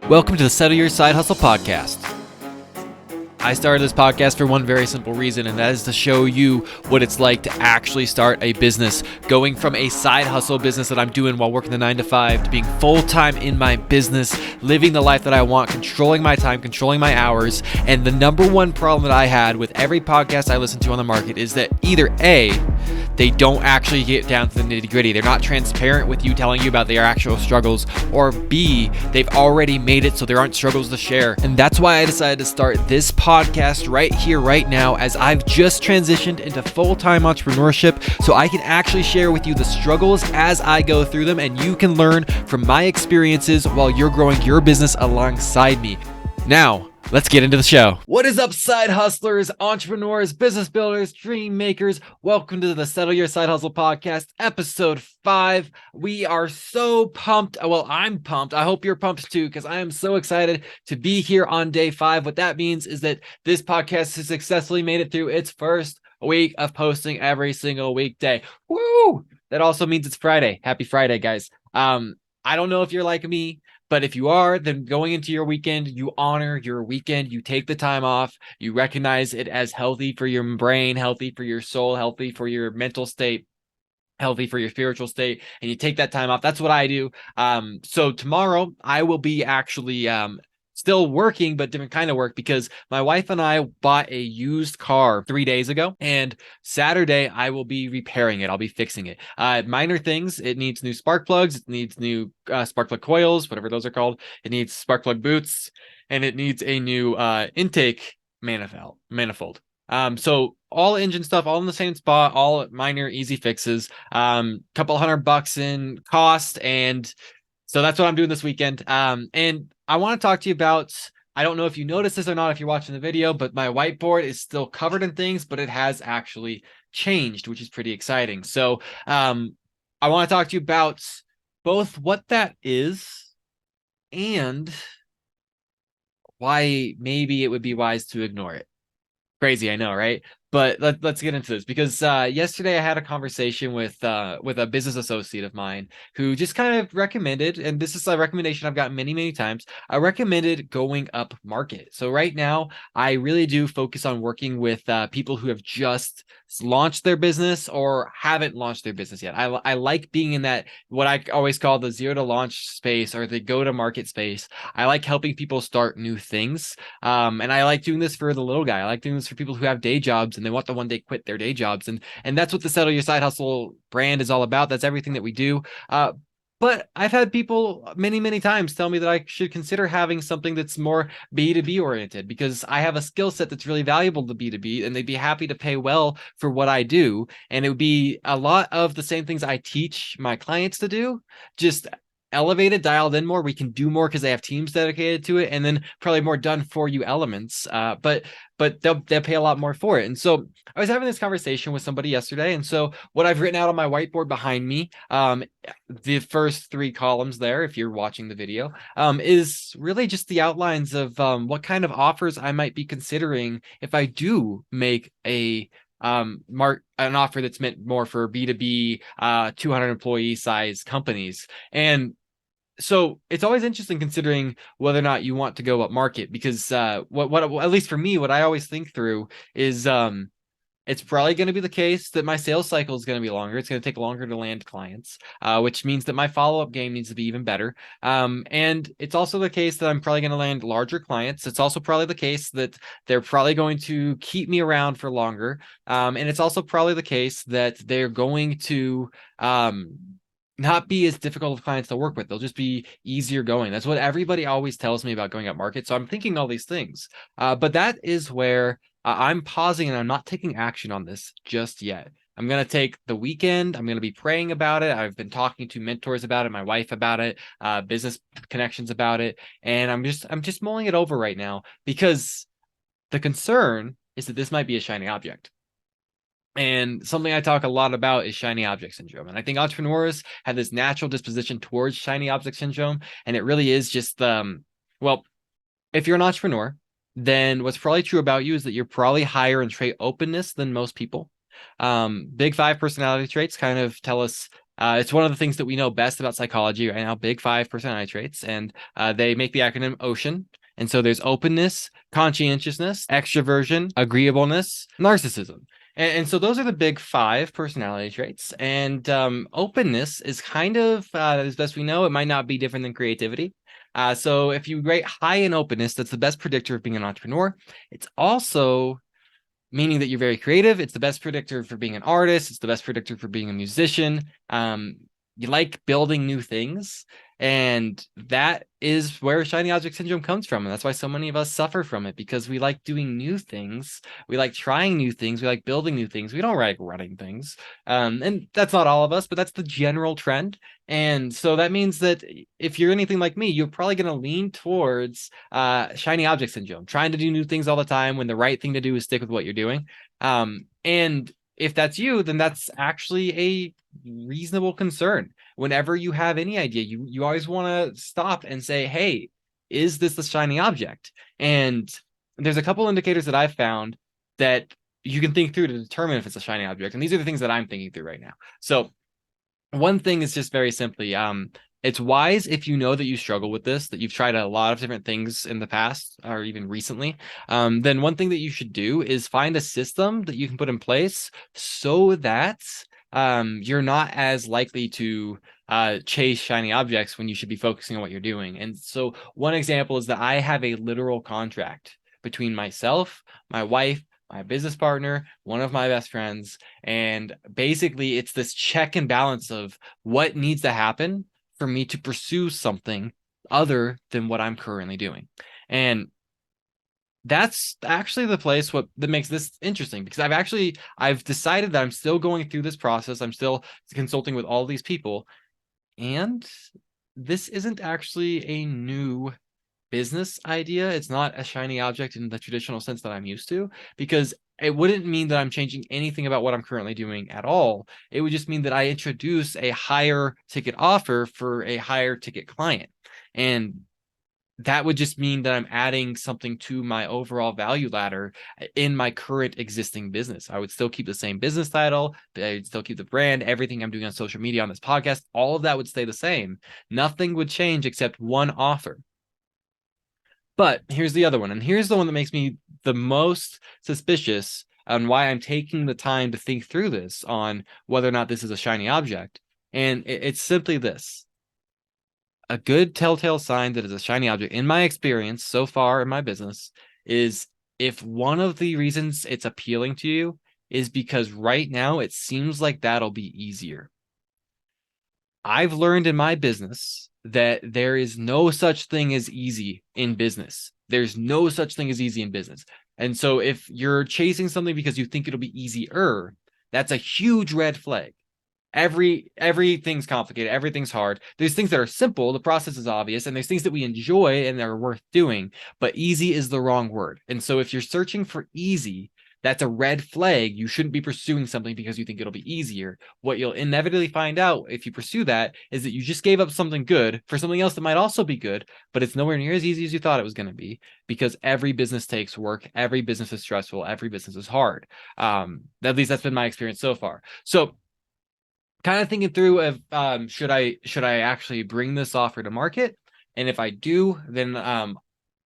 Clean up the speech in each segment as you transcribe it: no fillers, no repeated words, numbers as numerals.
Welcome to the Settle Your Side Hustle podcast. I started this podcast for one very simple reason, and that is to show you what it's like to actually start a business. Going from a side hustle business that I'm doing while working the 9 to 5 to being full-time in my business, living the life that I want, controlling my time, controlling my hours. And the number one problem that I had with every podcast I listen to on the market is that either A, they don't actually get down to the nitty-gritty. They're not transparent with you, telling you about their actual struggles. Or B, they've already made it, so there aren't struggles to share. And that's why I decided to start this podcast right here, right now, as I've just transitioned into full-time entrepreneurship, so I can actually share with you the struggles as I go through them, and you can learn from my experiences while you're growing your business alongside me. Now, let's get into the show. What is up, side hustlers, entrepreneurs, business builders, dream makers? Welcome to the Settle Your Side Hustle podcast, episode 5. We are so pumped. Well, I'm pumped. I hope you're pumped too, because I am so excited to be here on day 5. What that means is that this podcast has successfully made it through its first week of posting every single weekday. Woo! That also means it's Friday. Happy Friday, guys. I don't know if you're like me, but if you are, then going into your weekend, you honor your weekend, you take the time off, you recognize it as healthy for your brain, healthy for your soul, healthy for your mental state, healthy for your spiritual state, and you take that time off. That's what I do. So tomorrow I will be actually still working, but different kind of work, because my wife and I bought a used car 3 days ago, and Saturday I will be repairing it. I'll be fixing it. Minor things. It needs new spark plugs. It needs new spark plug coils, whatever those are called. It needs spark plug boots, and it needs a new intake manifold. So all engine stuff, all in the same spot, all minor, easy fixes. Couple $100 in cost, and so that's what I'm doing this weekend. And I want to talk to you about, I don't know if you noticed this or not if you're watching the video, but my whiteboard is still covered in things, but it has actually changed, which is pretty exciting. So I want to talk to you about both what that is and why maybe it would be wise to ignore it. Crazy, I know, right? But let's get into this, because yesterday I had a conversation with a business associate of mine who just kind of recommended, and this is a recommendation I've gotten many times. I recommended going up market. So right now I really do focus on working with people who have just launched their business or haven't launched their business yet. I like being in that, what I always call the zero to launch space, or the go to market space. I like helping people start new things. And I like doing this for the little guy. I like doing this for people who have day jobs and they want to one day quit their day jobs. And that's what the Settle Your Side Hustle brand is all about. That's everything that we do. But I've had people many times tell me that I should consider having something that's more B2B oriented, because I have a skill set that's really valuable to B2B, and they'd be happy to pay well for what I do. And it would be a lot of the same things I teach my clients to do, just elevated, dialed in more. We can do more because they have teams dedicated to it, and then probably more done for you elements. But they'll pay a lot more for it. And so I was having this conversation with somebody yesterday. And so what I've written out on my whiteboard behind me, the first 3 columns there, if you're watching the video, is really just the outlines of what kind of offers I might be considering if I do make an offer that's meant more for B2B, 200 employee size companies. And so it's always interesting considering whether or not you want to go up market, because what at least for me, what I always think through is it's probably going to be the case that my sales cycle is going to be longer. It's going to take longer to land clients, which means that my follow-up game needs to be even better. And it's also the case that I'm probably going to land larger clients. It's also probably the case that they're probably going to keep me around for longer. And it's also probably the case that they're going to not be as difficult of clients to work with. They'll just be easier going. That's what everybody always tells me about going up market. So I'm thinking all these things. But that is where I'm pausing, and I'm not taking action on this just yet. I'm going to take the weekend. I'm going to be praying about it. I've been talking to mentors about it, my wife about it, business connections about it. And I'm just mulling it over right now, because the concern is that this might be a shiny object. And something I talk a lot about is shiny object syndrome. And I think entrepreneurs have this natural disposition towards shiny object syndrome. And it really is just, well, if you're an entrepreneur, then what's probably true about you is that you're probably higher in trait openness than most people. Big 5 personality traits kind of tell us It's one of the things that we know best about psychology right now, big five personality traits, and they make the acronym OCEAN. And so there's openness, conscientiousness, extroversion, agreeableness, narcissism. And so those are the big five personality traits. And openness is kind of, as best we know, it might not be different than creativity. So if you rate high in openness, that's the best predictor of being an entrepreneur. It's also meaning that you're very creative. It's the best predictor for being an artist. It's the best predictor for being a musician. You like building new things. And that is where shiny object syndrome comes from. And that's why so many of us suffer from it, because we like doing new things. We like trying new things. We like building new things. We don't like running things. And that's not all of us, but that's the general trend. And so that means that if you're anything like me, you're probably going to lean towards shiny object syndrome, trying to do new things all the time when the right thing to do is stick with what you're doing. And if that's you, then that's actually a reasonable concern. Whenever you have any idea, you always want to stop and say, hey, is this the shiny object? And there's a couple indicators that I've found that you can think through to determine if it's a shiny object. And these are the things that I'm thinking through right now. So one thing is just very simply, it's wise if you know that you struggle with this, that you've tried a lot of different things in the past or even recently. Then one thing that you should do is find a system that you can put in place so that you're not as likely to chase shiny objects when you should be focusing on what you're doing. And so one example is that I have a literal contract between myself, my wife, my business partner, one of my best friends, and basically it's this check and balance of what needs to happen for me to pursue something other than what I'm currently doing. And that's actually the place that makes this interesting, because I've decided that I'm still going through this process. I'm still consulting with all these people, and this isn't actually a new business idea. It's not a shiny object in the traditional sense that I'm used to, because it wouldn't mean that I'm changing anything about what I'm currently doing at all. It would just mean that I introduce a higher ticket offer for a higher ticket client. And that would just mean that I'm adding something to my overall value ladder in my current existing business. I would still keep the same business title. I'd still keep the brand, everything I'm doing on social media, on this podcast, all of that would stay the same. Nothing would change except one offer. But here's the other one. And here's the one that makes me the most suspicious on why I'm taking the time to think through this on whether or not this is a shiny object. And it's simply this. A good telltale sign that is a shiny object, in my experience so far in my business, is if one of the reasons it's appealing to you is because right now it seems like that'll be easier. I've learned in my business that there is no such thing as easy in business. There's no such thing as easy in business. And so if you're chasing something because you think it'll be easier, that's a huge red flag. Everything's complicated, everything's hard. There's things that are simple, the process is obvious, and there's things that we enjoy and that are worth doing, but easy is the wrong word. And so if you're searching for easy, that's a red flag. You shouldn't be pursuing something because you think it'll be easier. What you'll inevitably find out if you pursue that is that you just gave up something good for something else that might also be good, but it's nowhere near as easy as you thought it was going to be, because every business takes work. Every business is stressful. Every business is hard. At least that's been my experience so far. So kind of thinking through of should I actually bring this offer to market? And if I do, then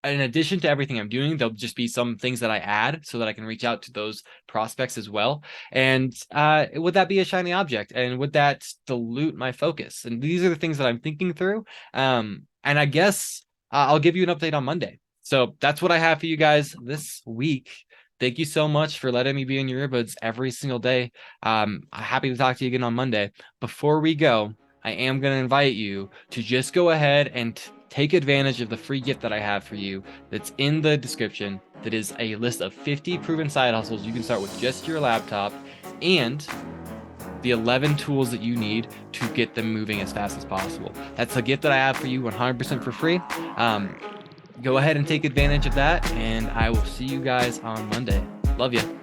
in addition to everything I'm doing, there'll just be some things that I add so that I can reach out to those prospects as well. And would that be a shiny object? And would that dilute my focus? And these are the things that I'm thinking through. And I guess I'll give you an update on Monday. So that's what I have for you guys this week. Thank you so much for letting me be in your earbuds every single day. I'm happy to talk to you again on Monday. Before we go, I am going to invite you to just go ahead and take advantage of the free gift that I have for you that's in the description. That is a list of 50 proven side hustles you can start with just your laptop, and the 11 tools that you need to get them moving as fast as possible. That's a gift that I have for you 100% for free. Go ahead and take advantage of that, and I will see you guys on Monday. Love you.